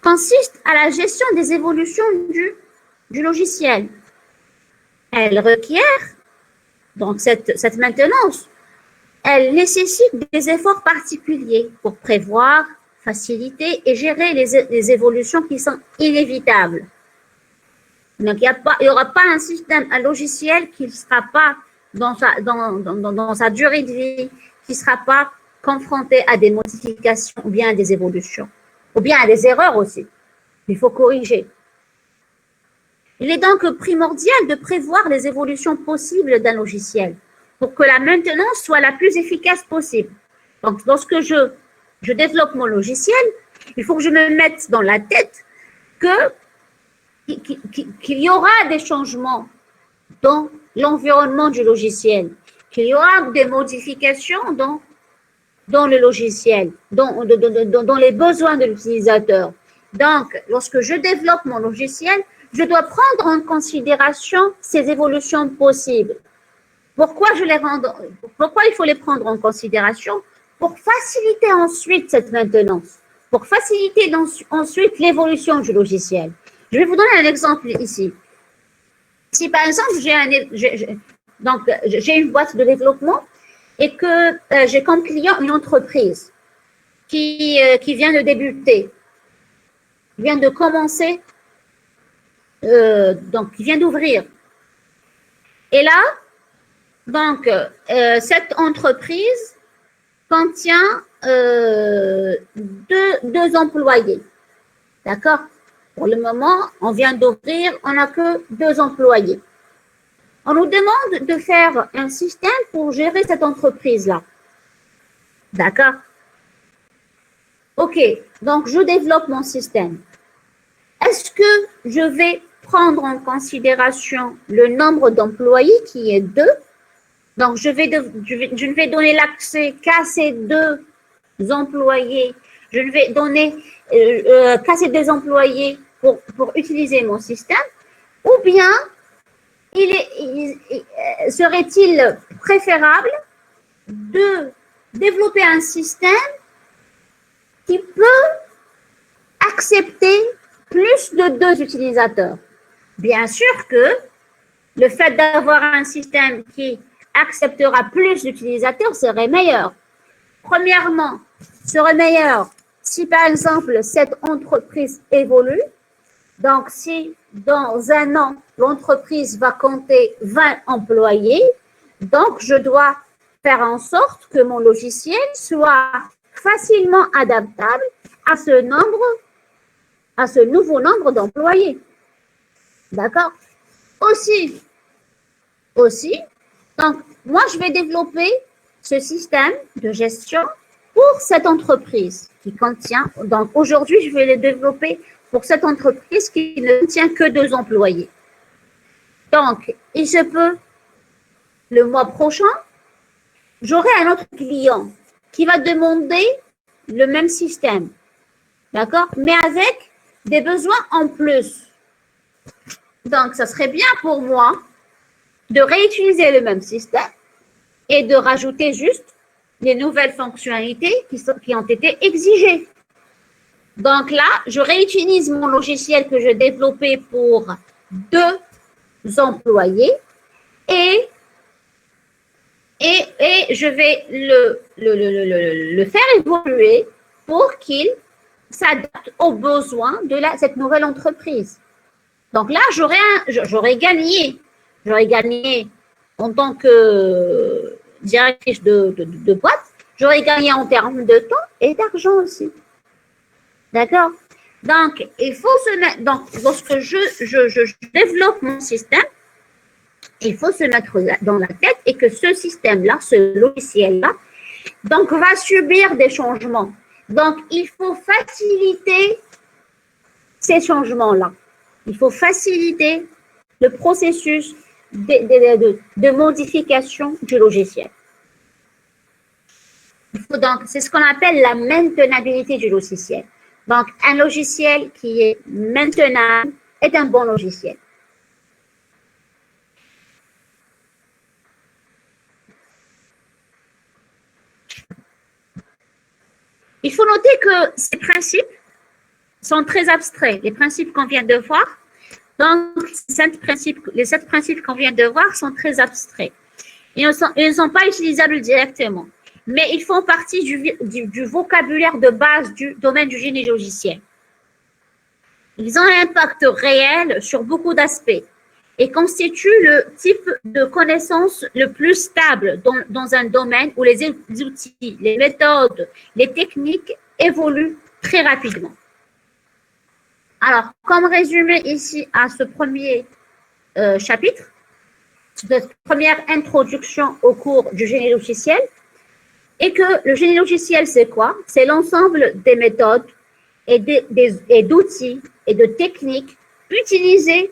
consiste à la gestion des évolutions du logiciel. Elle requiert, donc cette maintenance, elle nécessite des efforts particuliers pour prévoir, faciliter et gérer les évolutions qui sont inévitables. Donc, il n'y aura pas un système, un logiciel qui ne sera pas dans sa durée de vie, qui ne sera pas confronté à des modifications ou bien à des évolutions, ou bien à des erreurs aussi. Il faut corriger. Il est donc primordial de prévoir les évolutions possibles d'un logiciel pour que la maintenance soit la plus efficace possible. Donc, lorsque je développe mon logiciel, il faut que je me mette dans la tête qu'il y aura des changements dans l'environnement du logiciel, qu'il y aura des modifications dans le logiciel, dans les besoins de l'utilisateur. Donc, lorsque je développe mon logiciel, je dois prendre en considération ces évolutions possibles. Pourquoi il faut les prendre en considération? Pour faciliter ensuite cette maintenance, pour faciliter ensuite l'évolution du logiciel. Je vais vous donner un exemple ici. Si par exemple, j'ai une boîte de développement et que j'ai comme client une entreprise qui vient de débuter, qui vient de commencer, donc qui vient d'ouvrir. Et là, donc, cette entreprise contient deux employés. D'accord? Pour le moment, on vient d'ouvrir, on n'a que 2 employés. On nous demande de faire un système pour gérer cette entreprise-là. D'accord? OK, donc je développe mon système. Est-ce que je vais prendre en considération le nombre d'employés qui est 2? Donc, je ne vais donner l'accès qu'à ces 2 employés. Je ne vais donner qu'à ces 2 employés pour utiliser mon système. Ou bien, serait-il préférable de développer un système qui peut accepter plus de 2 utilisateurs? Bien sûr que le fait d'avoir un système qui acceptera plus d'utilisateurs serait meilleur. Premièrement, serait meilleur si par exemple cette entreprise évolue. Donc, si dans un an, l'entreprise va compter 20 employés, donc je dois faire en sorte que mon logiciel soit facilement adaptable à ce nouveau nombre d'employés. D'accord? Aussi, donc moi je vais développer ce système de gestion pour cette entreprise qui contient, donc aujourd'hui je vais le développer pour cette entreprise qui ne contient que 2 employés. Donc, il se peut, le mois prochain, j'aurai un autre client qui va demander le même système, d'accord? Mais avec des besoins en plus. Donc, ça serait bien pour moi de réutiliser le même système et de rajouter juste les nouvelles fonctionnalités qui ont été exigées. Donc là, je réutilise mon logiciel que j'ai développé pour 2 employés et je vais le faire évoluer pour qu'il s'adapte aux besoins de cette nouvelle entreprise. Donc là, j'aurais gagné en tant que directrice de boîte, j'aurais gagné en termes de temps et d'argent aussi. D'accord? Donc, il faut se mettre, donc, lorsque je développe mon système, il faut se mettre dans la tête et que ce système-là, ce logiciel-là, donc, va subir des changements. Donc, il faut faciliter ces changements-là. Il faut faciliter le processus de modification du logiciel. Donc, c'est ce qu'on appelle la maintenabilité du logiciel. Donc, un logiciel qui est maintenable est un bon logiciel. Il faut noter que sont très abstraits. Les principes qu'on vient de voir, donc les 7 principes qu'on vient de voir sont très abstraits. Ils ne sont pas utilisables directement, mais ils font partie du vocabulaire de base du domaine du génie logiciel. Ils ont un impact réel sur beaucoup d'aspects et constituent le type de connaissance le plus stable dans un domaine où les outils, les méthodes, les techniques évoluent très rapidement. Alors, comme résumé ici à ce premier chapitre, cette première introduction au cours du génie logiciel, et que le génie logiciel, c'est quoi? C'est l'ensemble des méthodes et d'outils et de techniques utilisées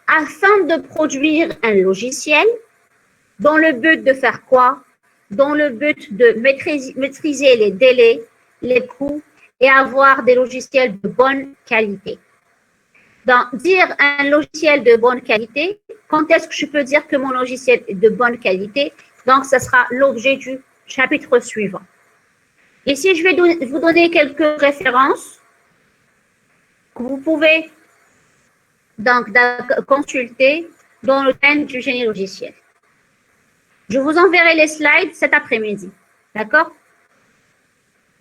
afin de produire un logiciel dans le but de faire quoi? Dans le but de maîtriser les délais, les coûts et avoir des logiciels de bonne qualité. Donc, dire un logiciel de bonne qualité, quand est-ce que je peux dire que mon logiciel est de bonne qualité? Donc, ce sera l'objet du chapitre suivant. Ici, je vais vous donner quelques références que vous pouvez donc consulter dans le thème du génie logiciel. Je vous enverrai les slides cet après-midi. D'accord?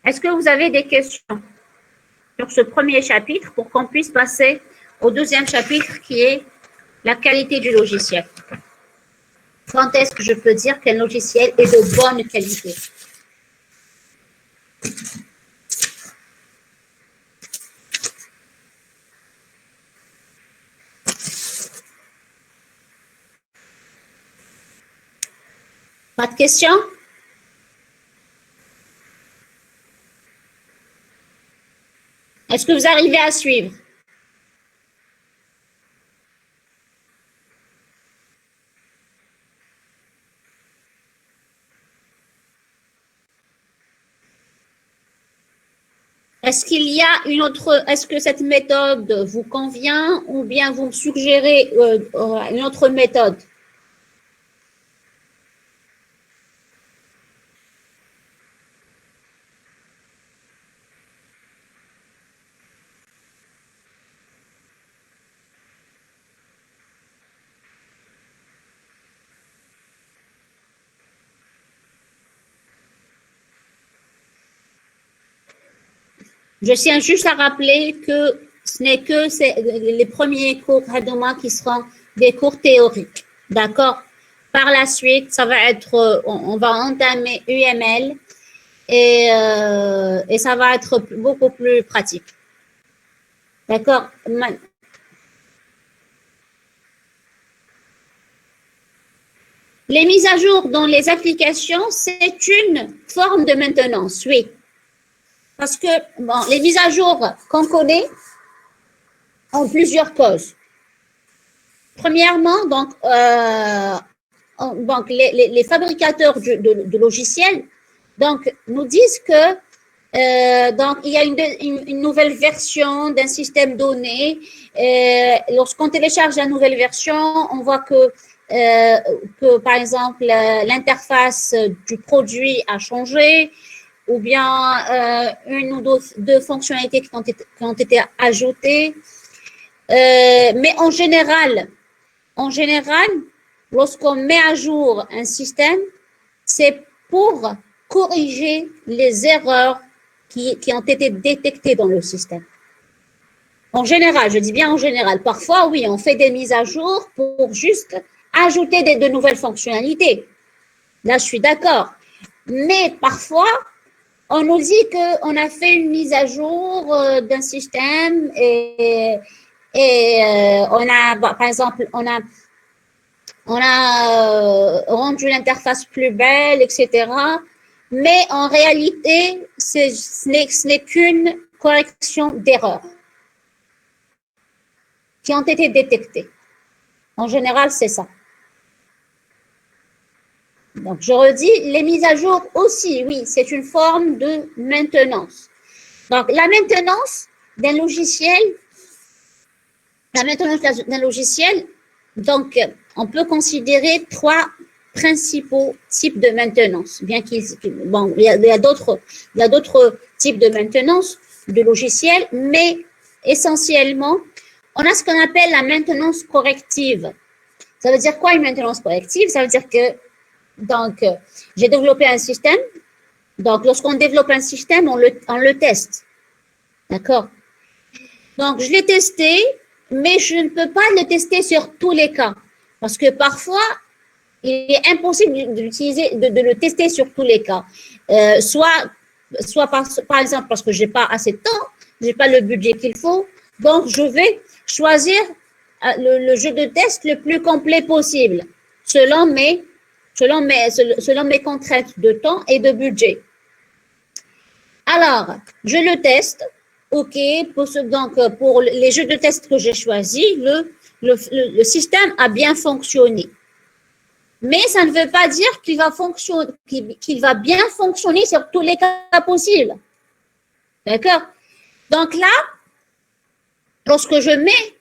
Est-ce que vous avez des questions sur ce premier chapitre pour qu'on puisse passer au deuxième chapitre qui est la qualité du logiciel? Quand est-ce que je peux dire qu'un logiciel est de bonne qualité? Pas de questions? Est-ce que vous arrivez à suivre? Est-ce qu'il y a une autre, est-ce que cette méthode vous convient ou bien vous me suggérez une autre méthode? Je tiens juste à rappeler que ce n'est que les premiers cours qui seront des cours théoriques. D'accord? Par la suite, ça va être, on va entamer UML et ça va être beaucoup plus pratique. D'accord? Les mises à jour dans les applications, c'est une forme de maintenance, oui. Parce que bon, les mises à jour qu'on connaît ont plusieurs causes. Premièrement, donc les fabricateurs de logiciels donc, nous disent que donc, il y a une nouvelle version d'un système donné. Lorsqu'on télécharge la nouvelle version, on voit que par exemple, l'interface du produit a changé, ou bien une ou deux fonctionnalités qui ont été ajoutées. Mais en général, lorsqu'on met à jour un système, c'est pour corriger les erreurs qui ont été détectées dans le système. En général, je dis bien en général. Parfois, oui, on fait des mises à jour pour juste ajouter de nouvelles fonctionnalités. Là, je suis d'accord. Mais parfois, on nous dit qu'on a fait une mise à jour d'un système et on a, par exemple, on a rendu l'interface plus belle, etc. Mais en réalité, ce n'est qu'une correction d'erreurs qui ont été détectées. En général, c'est ça. Donc, je redis, les mises à jour aussi, oui, c'est une forme de maintenance. Donc, la maintenance d'un logiciel, donc, on peut considérer 3 principaux types de maintenance. Bien qu'il, bon, il y a d'autres types de maintenance de logiciels, mais essentiellement, on a ce qu'on appelle la maintenance corrective. Ça veut dire quoi une maintenance corrective? Ça veut dire que, donc, j'ai développé un système. Donc, lorsqu'on développe un système, on le teste. D'accord? Donc, je l'ai testé, mais je ne peux pas le tester sur tous les cas. Parce que parfois, il est impossible de le tester sur tous les cas. Soit par exemple parce que je n'ai pas assez de temps, je n'ai pas le budget qu'il faut. Donc, je vais choisir le jeu de test le plus complet possible, selon mes contraintes de temps et de budget. Alors, je le teste. OK, donc pour les jeux de test que j'ai choisis, le système a bien fonctionné. Mais ça ne veut pas dire qu'il va bien fonctionner sur tous les cas possibles. D'accord? Donc là, lorsque je mets,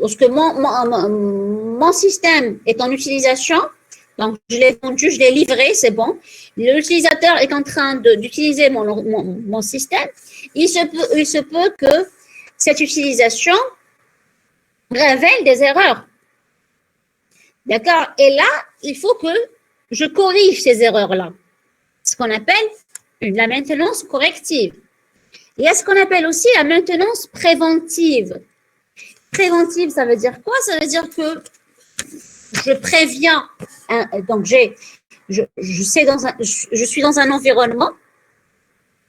lorsque mon système est en utilisation, donc je l'ai vendu, je l'ai livré, c'est bon. L'utilisateur est en train d'utiliser mon système. Il se peut que cette utilisation révèle des erreurs. D'accord? Et là, il faut que je corrige ces erreurs-là. Ce qu'on appelle la maintenance corrective. Il y a ce qu'on appelle aussi la maintenance préventive. Préventive, ça veut dire quoi? Ça veut dire que je préviens. Donc, je suis dans un environnement,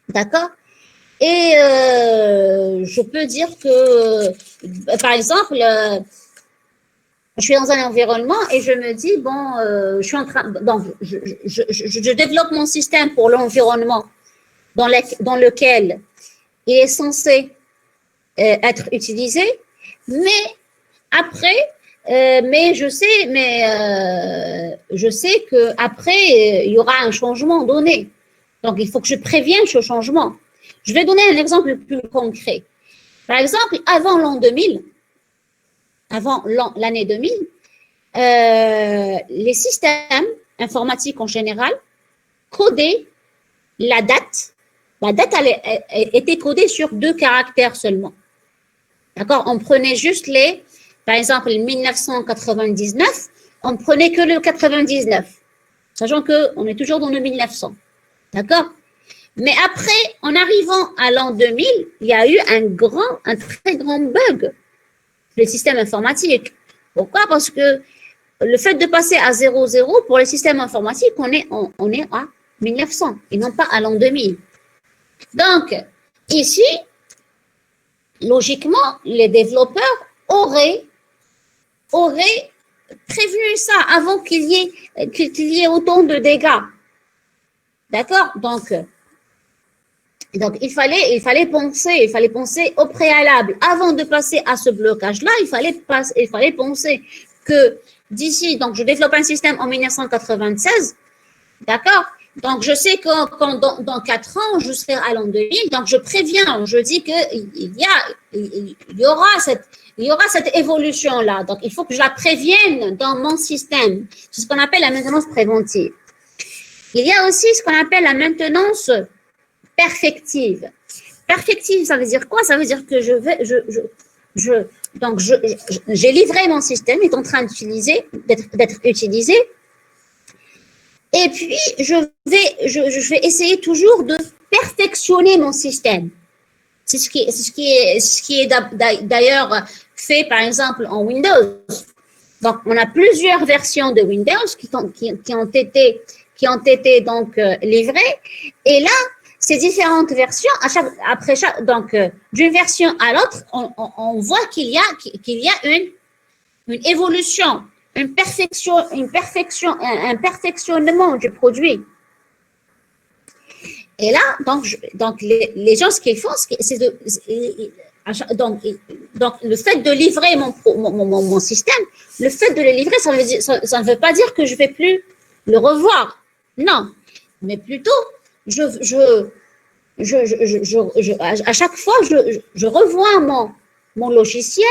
d'accord? Et je peux dire que, par exemple, je suis dans un environnement et je me dis, bon, je suis en train, donc, je développe mon système pour l'environnement dans lequel il est censé être utilisé, mais après, je sais que après il y aura un changement donné. Donc, il faut que je prévienne ce changement. Je vais donner un exemple plus concret. Par exemple, avant l'année 2000, les systèmes informatiques en général codaient la date. La date était codée sur 2 caractères seulement. D'accord? On prenait juste par exemple, 1999, on prenait que le 99, sachant qu'on est toujours dans le 1900. D'accord? Mais après, en arrivant à l'an 2000, il y a eu un très grand bug, le système informatique. Pourquoi? Parce que le fait de passer à 00 pour les systèmes informatiques, on est à 1900 et non pas à l'an 2000. Donc, ici, logiquement, les développeurs auraient prévenu ça avant qu'il y ait autant de dégâts. D'accord? Donc, il fallait penser au préalable. Avant de passer à ce blocage-là, il fallait penser que d'ici, donc je développe un système en 1996, d'accord? Donc, je sais que dans 4 ans, je serai à l'an 2000, donc je préviens, je dis qu'il y aura cette évolution-là. Donc, il faut que je la prévienne dans mon système. C'est ce qu'on appelle la maintenance préventive. Il y a aussi ce qu'on appelle la maintenance perfective. Perfective, ça veut dire quoi? Ça veut dire que j'ai livré mon système, il est en train d'être utilisé. Et puis, je vais essayer toujours de perfectionner mon système. C'est ce qui est d'ailleurs fait, par exemple, en Windows. Donc, on a plusieurs versions de Windows qui ont été donc livrées. Et là, ces différentes versions, donc d'une version à l'autre, on voit qu'il y a une évolution, un perfectionnement du produit. Et là, donc les gens, ce qu'ils font, c'est donc le fait de livrer mon système, le fait de le livrer, ça ne veut pas dire que je vais plus le revoir. Non, mais plutôt, à chaque fois, je revois mon logiciel,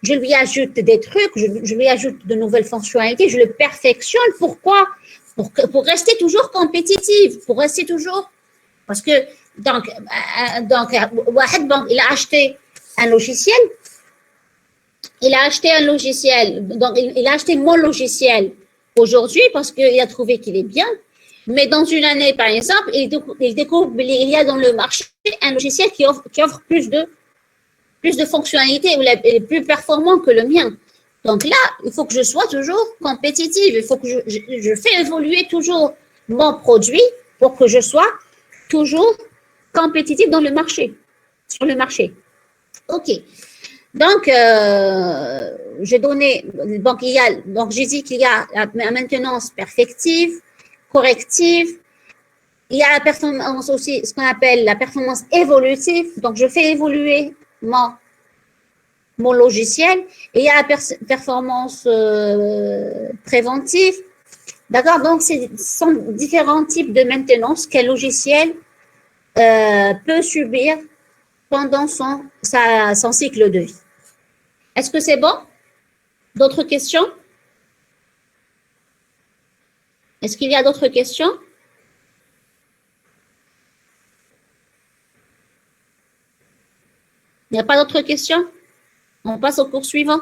je lui ajoute des trucs, je lui ajoute de nouvelles fonctionnalités, je le perfectionne. Pourquoi? Pour rester toujours compétitive, pour rester toujours. Parce que il a acheté un logiciel. Il a acheté un logiciel. Donc, il a acheté mon logiciel aujourd'hui parce qu'il a trouvé qu'il est bien. Mais dans une année, par exemple, il découvre qu'il y a dans le marché un logiciel qui offre plus de fonctionnalités, ou est plus performant que le mien. Donc là, il faut que je sois toujours compétitive. Il faut que je fais évoluer toujours mon produit pour que je sois toujours compétitive dans le marché, sur le marché. OK. Donc, j'ai donné, donc j'ai dit qu'il y a la maintenance perfective, corrective. Il y a la performance aussi, ce qu'on appelle la performance évolutive. Donc, je fais évoluer mon logiciel. Et il y a la performance préventive. D'accord? Donc, ce sont différents types de maintenance qu'un logiciel peut subir pendant son cycle de vie. Est-ce que c'est bon? D'autres questions? Est-ce qu'il y a d'autres questions? Il n'y a pas d'autres questions? On passe au cours suivant.